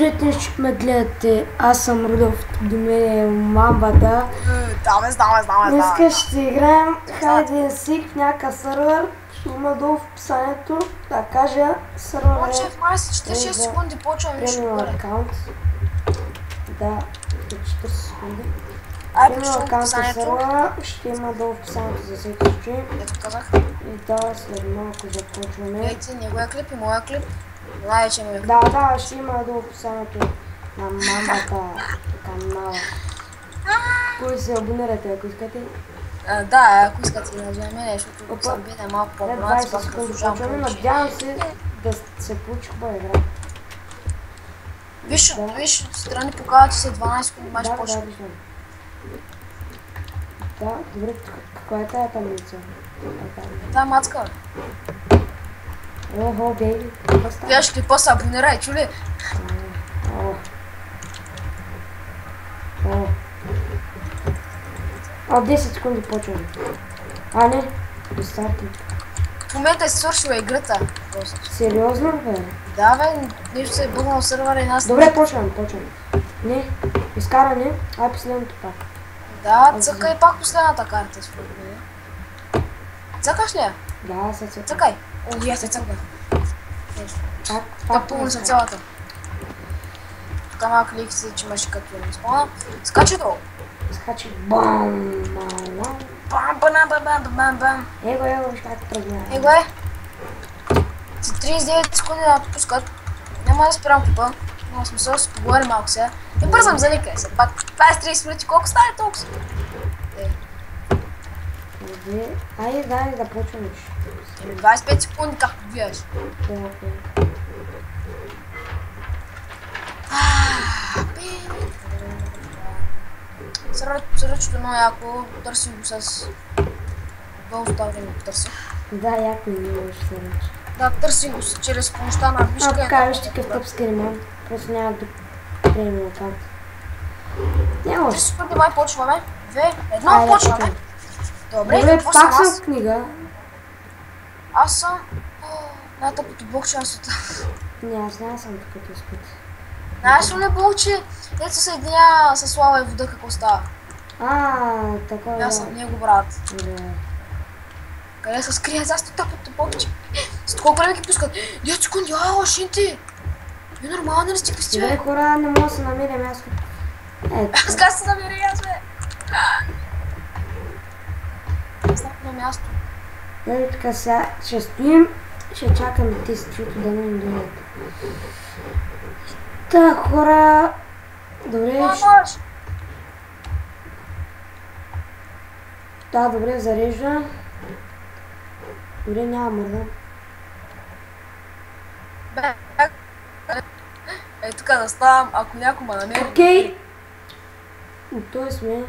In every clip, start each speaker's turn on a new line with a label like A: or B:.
A: Здравейте, че ме гледате. Аз съм Рудolf, до мен е мамбата. Днеска ще играем Hide and Seek в някакъв сървър. Ще има долу в описанието да кажа сървър
B: Почва в май с 46 секунди, почвам и ще горе.
A: аккаунт. Да, 40 секунди.
B: Ай,
A: Премиум
B: почвам в
A: аккаунт на
B: описанието.
A: сървъра ще има долу в описанието за всеки случай.
B: Ето казах.
A: И да, след малко започваме.
B: Гледайте неговия клип и моя клип. Най-вече ми
A: Да, ще има долу в описанието на мамбата канала. Кой се абонирате, ако искате?
B: Да, ако искате да вземе нещо, защото съм беден малко
A: След
B: по-абонат,
A: 20
B: пак
A: секунди
B: послушавам
A: почваме.
B: повече.
A: Надявам се да се получи хубава игра.
B: Виж, страни показват, че след 12 секунди май ще
A: Да,
B: почва.
A: виждам. Да, добре, каква е тая таблица?
B: Да, мацка, бе.
A: Охо, бейби, какво става?
B: Гледаш клипа, се абонирай, чули?
A: О, 10 секунди почваме. А, не, до старти.
B: В момента е свършила играта.
A: Сериозно, бе?
B: Да, бе, нещо се е бъгнал сървъра и нас...
A: Добре, почваме. Не, изкаране, ай последното пак.
B: Да, цъкай пак последната карта, според мен. Цъкаш ли я?
A: Да, се цъка.
B: Цъкай! О, я се цъкна.
A: Пак
B: Пълно са цялата. Тук малко ликси, че имаше като не спомня. Скачи долу.
A: Скачи. Бам, бам,
B: Бам, бам, бам, бам, бам, бам.
A: Его, виж как тръгна.
B: Его е. За 39 секунди да отпускат. Няма да спирам клипа. Няма смисъл да си поговорим малко сега. Не бързам за лика. Все пак 20-30 минути. Колко стане толкова?
A: Айде, да почваме.
B: 25 секунди как виеш. Сърчето много яко, търси го с... Дълго става да го търси.
A: Да, яко ми имаш сърч.
B: Да, търси го чрез помощта на вишка.
A: Покажа ще такъв тъпски ремонт. Просто няма да премиум аккаунт. Няма още.
B: Секунди май почваме. 2, 1, почваме. Добре, какво съм
A: пак
B: аз?
A: съм книга.
B: Аз съм... най-тъпото блокче на света.
A: Не, аз няма съм тук като спът.
B: Знаеш ли блокче? Дето се съединя с лава и вода, какво става?
A: Такова.
B: Аз съм него брат.
A: Да.
B: Къде се скрие? Аз тъпото блокче. С колко време ги пускат? 10 секунди, шинти! Е нормално ли сте късти,
A: Добре,
B: бе?
A: хора, не мога да се намеря място.
B: Аз как се намери аз, бе? Аз на място.
A: Така сега ще стоим, ще чакаме тези, чуто да не дойдат. Та, хора, добре, да, добре, зарежда. Добре, няма мърда.
B: Е, тук да ставам, ако някой ме намери.
A: Окей. Той сме.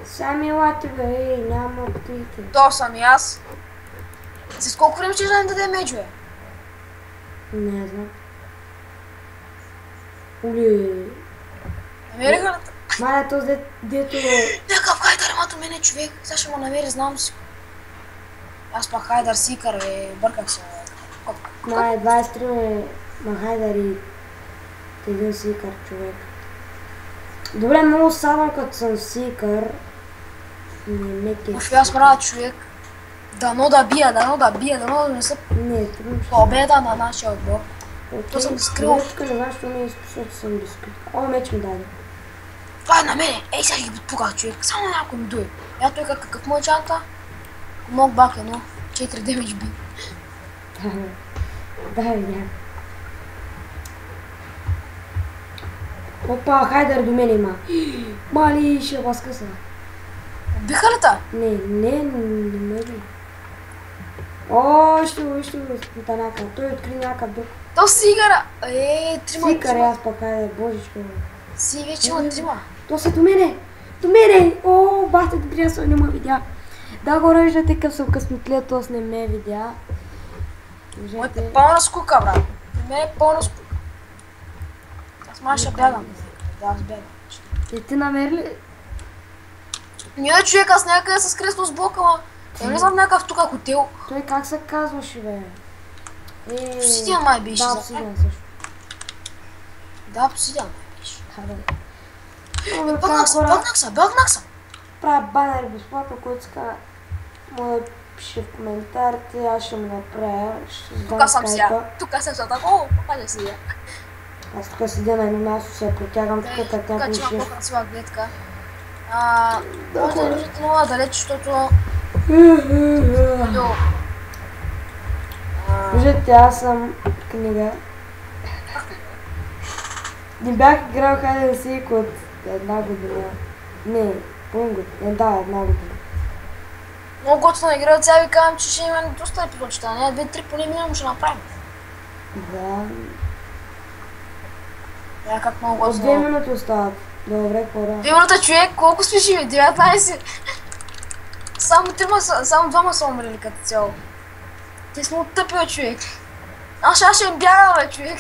A: Сами елате, бе, няма птиите.
B: То съм и аз. С колко време ще да ни даде меч, бе?
A: Не знам. Ули.
B: Намери го.
A: Маля, този дето...
B: Някакъв хайдър има до мене, човек. Сега ще му намери, знам си. Аз пак хайдър сикър, бе, бърках се.
A: Маля, 23 на хайдър и един сикър, човек. Добре, много садам като съм сикър. Не ме кефи.
B: Още аз правя, човек. Дано да бия, дано да не са
A: Не, трудно ще.
B: победа на нашия отбор. То съм скрил.
A: Тук не знам, що не е защото съм близко. О, меч ми даде.
B: Това е на мене. Ей, сега ги подпуках, човек. Само някой ми дуе. Я той какъв му е чанта? Мог бак едно. 4 демидж би.
A: Да, видях. Опа, хайдър до мен има. Мали, ще възкъса.
B: Биха ли та?
A: Не ме би. О, ще го изпита някакъв. Той откри някакъв друг.
B: То сигара. Трима.
A: Сикър, аз пък хайдър, божичко.
B: Си вече има трима.
A: То са до мене. До мене. О, бахте добрия сон, не ме видя. Да го ръждате къв съм късметлия, tos не ме видя.
B: Моята е пълна скука, брат. При мен е пълна скука. Аз май ще бягам. Да, аз бягам.
A: И ти намери ли?
B: Не, човек, аз някъде се скресно с блока, ма. Я не знам някакъв тук хотел.
A: Той как се казваше, бе?
B: Обсидиан май беше.
A: Да, обсидиан също.
B: Да, обсидиан беше.
A: Абе.
B: Бълнах съм.
A: Правя банер безплатно, който ска мога да пише в коментарите, аз ще му направя.
B: Тук съм сега. Тук съм сега. О, покажа си я.
A: Аз тук седя на едно място, се протягам тук, така някой ще...
B: Тук има по-красива гледка. Може да виждате много далеч, защото...
A: Виждате, аз съм книга. Не бях играл Hide and Seek от една година. Не, половин година. Да, една година.
B: Много готина игра, сега ви казвам, че ще има доста епизодчета, не? 2-3 поне минимум ще направим.
A: Да.
B: Как много
A: От
B: готина.
A: 2 минути остават. Добре, хора.
B: 2 минута, човек, колко сме живи? 19. Само двама са умрели като цяло. Те сме оттъпили, човек. Аз ще им бягам, бе, човек.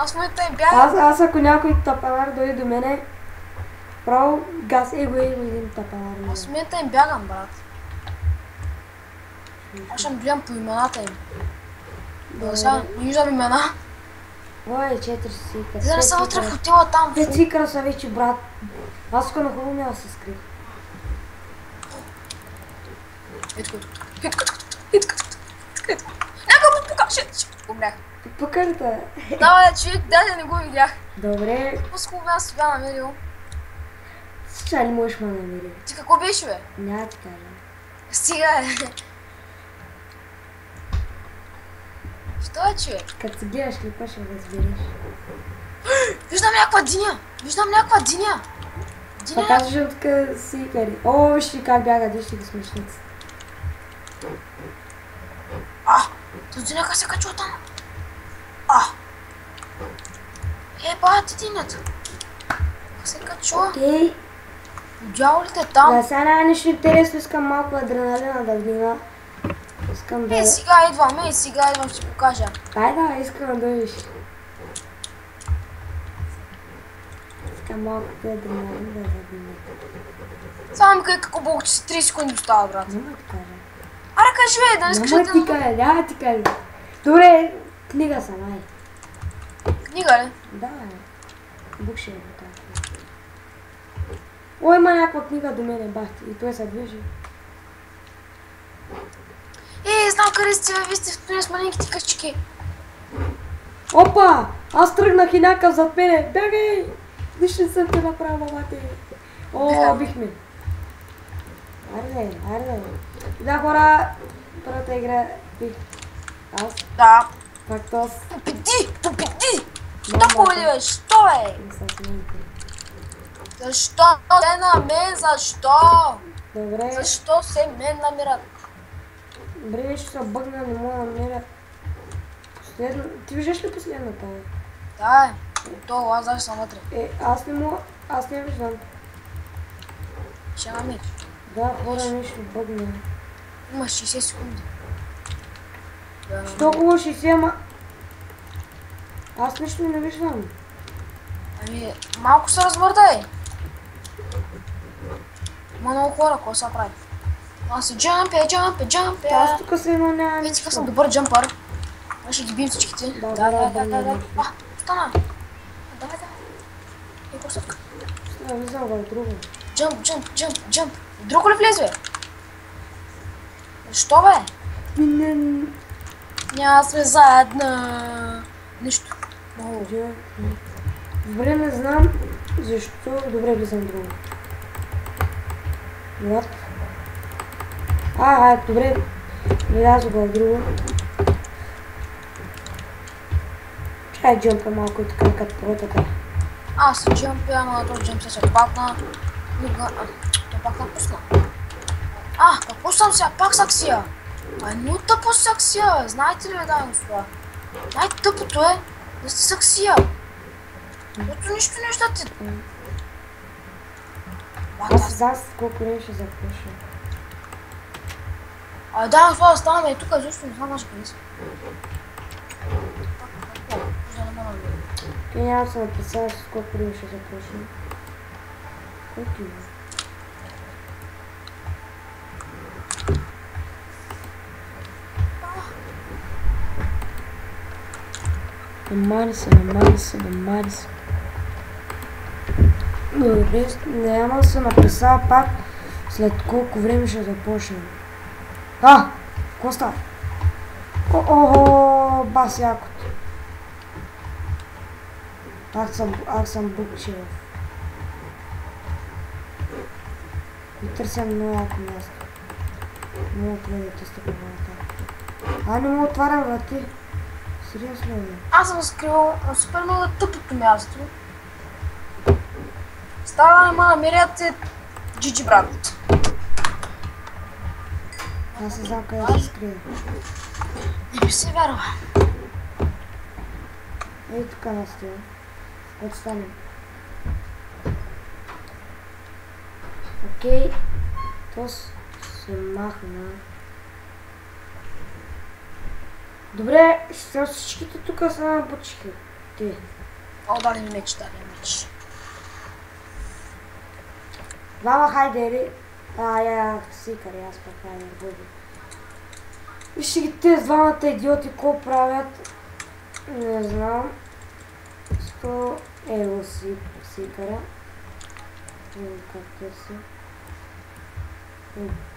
B: Аз в момента им бягам.
A: Аз ако някой тапанар дойде до мене, право газ его един тапанар.
B: Аз в момента им бягам, брат. Аз ще гледам по имената им. Да, сега не виждам имена.
A: Ой, 4 свикъра.
B: Те не са вътре в хотела там.
A: 5 свикъра са вече, брат. Аз тук на хубаво няма да се скрих.
B: Някой му покаже. Умрях.
A: Покажете.
B: Да, бе, човек, даже не го видях.
A: Добре.
B: По-скоро аз си бях намерил.
A: Сега ли можеш ме намери?
B: Ти какво беше, бе?
A: Няма да ти кажа.
B: Стига, бе. Що е, човек?
A: Като се гледаш клипа ще разбереш.
B: Виждам някаква диня.
A: Така казваш от тук свикари. О, вижте как бяга, вижте ги смешници.
B: Този някак се качва там. Бати динята. Как се качва?
A: Окей.
B: Дявол ли те там?
A: Да, сега няма нищо интересно, искам малко адреналина да вдигна. Искам да...
B: Сега идвам, ще покажа.
A: Да, искам да дойдеш. Искам малко адреналин да вдигна.
B: Само ми кажи какво болко, че си 30 секунди остава, брат.
A: Няма ти кажа.
B: Аре, кажи, бе, да не искаш да...
A: Няма ти кажа. Добре, книга съм, ай.
B: Книга ли?
A: Да, бук ще е така. О, има някаква книга до мене, бахти, и той се движи.
B: Знам къде сте, бе, вие сте в тони с маленьките къщички.
A: Опа! Аз тръгнах и някакъв зад мене. Бягай! Нищо не съм те направил, мамате. О, бихме. Арде. Да, хора, първата игра бих. Аз.
B: Да.
A: Фактос.
B: Победи! Що победиваш? Що, бе? Защо се на мен? Защо?
A: Добре.
B: Защо се мен намират?
A: Добре, ще се бъгна, не мога да намеря. Последно... Ти виждаш ли последната?
B: Да, то аз даже съм вътре.
A: Аз не мога... Аз не виждам.
B: Ще намериш.
A: Да, хора, нещо бъгна.
B: Имаш 60 секунди.
A: Що хубаво 60, ама... Аз нищо не виждам.
B: Ами, малко се размърдай. Има много хора, какво се прави? Аз си джампя.
A: Аз тук се едно няма
B: нищо. Вече съм добър джампър. Аз ще ги бием всичките. Да. Стана. Давай. Посъпка.
A: Не виждам го от друго.
B: Джамп. Друго ли влезе, бе? Защо, бе? Няма сме заедно. Нищо.
A: Добре, не знам защо. Добре, влизам друго. Вот. Добре. Влязо го в друго. Чай джампа малко така като протата.
B: Аз джампя, ама този джамп се пакна. Той пак напусна. Какво съм сега? Пак саксия. Ну тъпо саксия. Знаете ли, да, господа? Най-тъпото е да сте саксия. Защото нищо не виждате.
A: Аз колко време ще запиша.
B: Да, господа, станаме и тук, защото не знам къде са.
A: Ти няма да се написава с колко време ще започне. Колко има? Намали се. Добре, няма да се написава пак след колко време ще започнем. Какво става? Охо, бас якото. Аз съм букчев. И търся много яко място. Много да стъпя врата. Не мога отварям врати. Сериозно ли?
B: Аз съм скрил супер много тъпото място. Става да ме намерят GG, брат.
A: Аз не знам къде да се скрия.
B: Не би се вярва.
A: Ей, тук настоя. Отстанем. Окей. То се махна. Добре, всичките тук са набучихи. Ти.
B: Дали ми меч.
A: Двама хайдери. Сикър, аз пък хайдер, бъде. Вижте ги тези двамата идиоти, какво правят. Не знам. 100 евро сикъра. Как търси.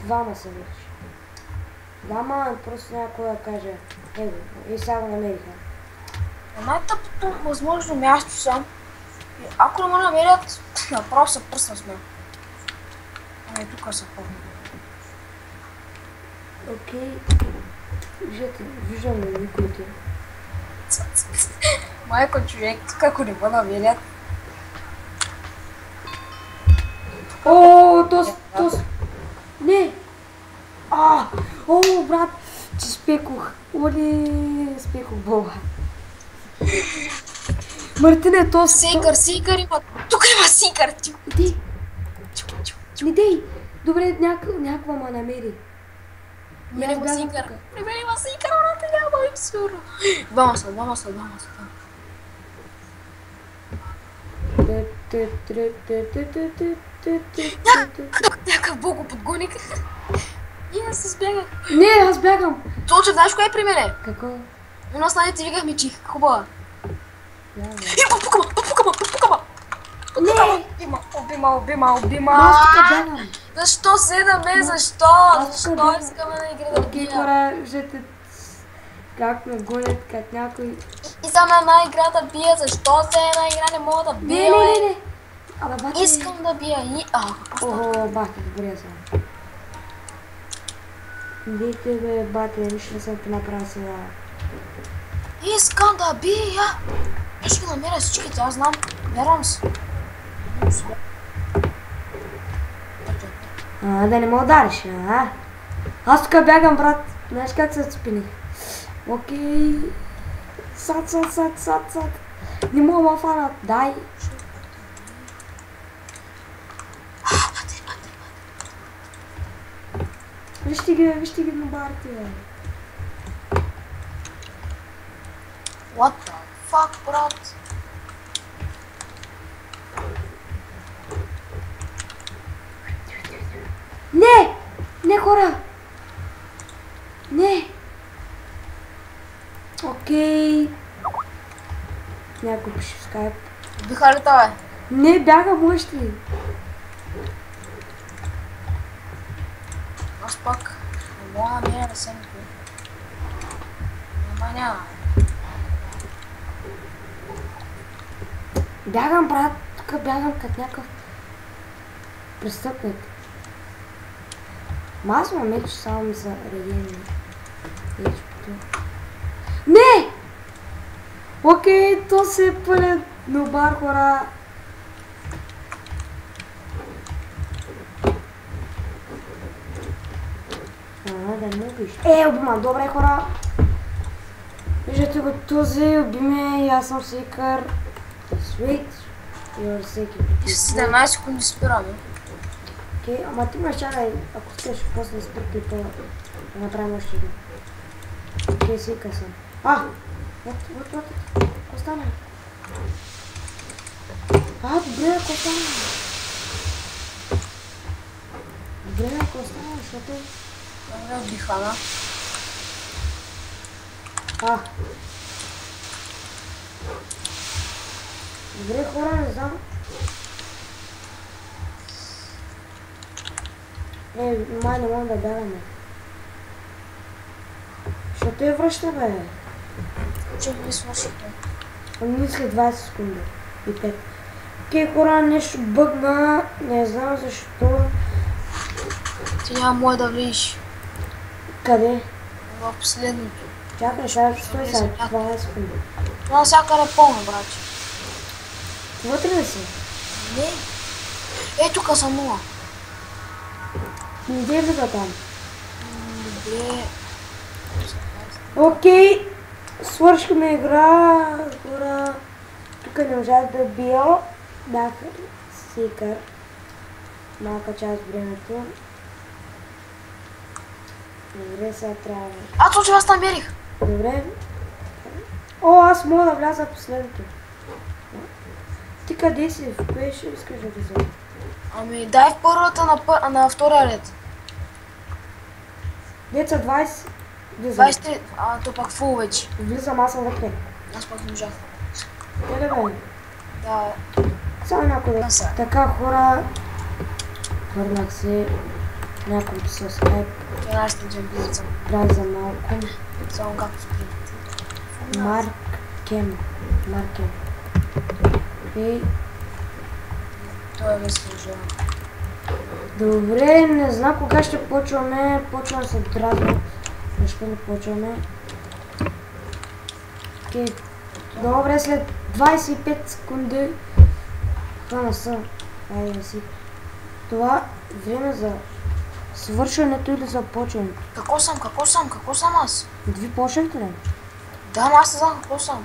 A: Двама са вече. Двама, просто някой да каже. Его, и сега го намериха.
B: Най-тъпото възможно място съм. Ако не ме намерят, направо се пръсна с мен. Тук са помня.
A: Окей. Виждам ли никой?
B: Майко човек, тук ако не ме намерят.
A: Не! Брат, че спекох. Спекох Бога. Мартине, то...
B: Сикър има. Тук има сикър.
A: Иди. Не дей. Добре, някаква ма намери.
B: Мене има сикър. При мен има сикър, брат, няма им сигурно. Двама са. Някакъв бого подгоник. И аз се сбягах.
A: Не, аз бягам.
B: Точно, знаеш кое е при мене?
A: Какво?
B: У нас найдете викахме чих. Хубава. Попукама.
A: Не!
B: Убима.
A: Аз тук бягам.
B: Защо седаме? Защо искаме да игра да
A: Окей,
B: бия?
A: хора, виждате как ме гонят, как някой...
B: Искам една игра да бия, защо за една игра не мога да бия?
A: Не. Абе, бати...
B: Искам да бия и...
A: Охо, бати, добре съм. Дите бе, бати, нищо не съм ти направил сега.
B: Искам да бия! Аз ще намеря всичките, аз знам. Вярвам се.
A: Да не ме удариш, Аз тук бягам, брат. Знаеш как се спиних? Окей. Сад. Не мога ма фанат. Дай. Вижте ги на барти, бе.
B: What the fuck, брат?
A: Не, хора! Не! Окей. Някой пише в скайп.
B: Биха ли това, бе?
A: Не, бягам още.
B: Аз пак не мога да мина да съм никой. Няма.
A: Бягам, брат. Тук бягам като някакъв престъпник. Аз имам меч, само ми са регени. Не! Окей, то се е пълен нобар, хора. Да не убиш. Обима, добре, хора. Виждате го, този обиме и аз съм сикър. Sweet. You're sick.
B: 17 секунди спираме.
A: Окей, ама ти ме чакай, ако искаш после да спръкли, то да направим още един. Окей, сика съм. Вот. Какво стана? Добре, какво стана? Защото...
B: Добре, бихана.
A: Добре, хора, не знам. Май не мога да бягаме. Що те връща, бе?
B: Че не свърши той.
A: Ами след 20 секунди и 5. Окей, хора, нещо бъгна, не знам защо.
B: Ти няма може да влизаш.
A: Къде?
B: В последното.
A: Чакай, ще стой сега, 20 секунди.
B: Това навсякъде е пълно, браче.
A: Вътре ли си?
B: Не. Тук съм 0.
A: Иде влиза там.
B: Добре.
A: Окей, свършихме игра, хора. Тук не можах да бия. Бях сикър. Малка част от времето. Добре, сега трябва.
B: Точно аз намерих.
A: Добре. О, аз мога да вляза последното. Ти къде си? В кое ще искаш да влиза?
B: Ами дай в първата на втория ред.
A: Деца 20. Влизам.
B: 23, то пак фул вече.
A: Влизам, аз съм вътре.
B: Аз пак не можах.
A: Къде бе?
B: Да.
A: Само някой да.
B: Са.
A: Така, хора. Върнах се. Няколко с Skype.
B: Я ще джампизица.
A: Трябва за малко.
B: Само както спринти.
A: Маркем. И...
B: Той е възслужен.
A: Добре, не знам кога ще почваме. Почвам се дразна. Защо не почваме? Окей. Добре, след 25 секунди. Това не са. Айде да си. Това време за свършването или за почването?
B: Какво съм аз?
A: Ви почнахте ли?
B: Да, но аз не знам какво съм.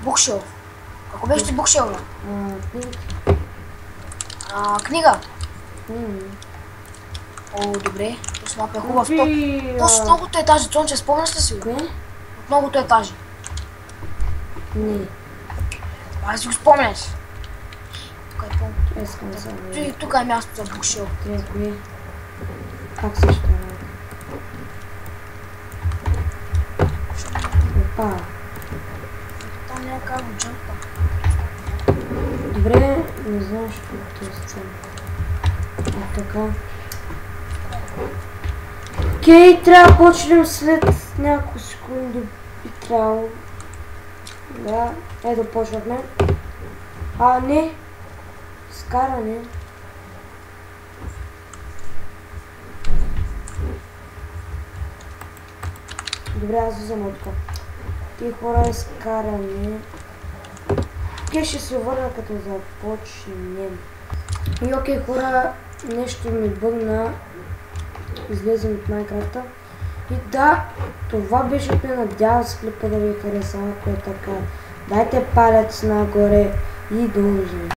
B: Букшелф. Какво беше ти букшелф, бе?
A: Книгите.
B: Книга. О, добре. Този мап е хубав. Точно от многото етажи, Цонче, спомняш ли си го?
A: Не?
B: От многото етажи.
A: Не.
B: Ай си го спомняш. Тук е пълно.
A: Искам да се
B: Тук е място за букшелф.
A: Кое? Как се ще работи? Опа.
B: Там няма как да джампа.
A: Добре, не знам, що е сцена. Така. Окей, трябва да почнем след няколко секунди. Би трябвало. Да, ето почвахме. Не. Скаране. Добре, аз взема тук. Ти хора изкаране. Окей, ще се върна като започнем. И окей, хора, нещо ми бъгна. Излезем от Майнкрафта. И да, това беше пе, надявам се клипа да ви хареса, ако е така. Дайте палец нагоре и до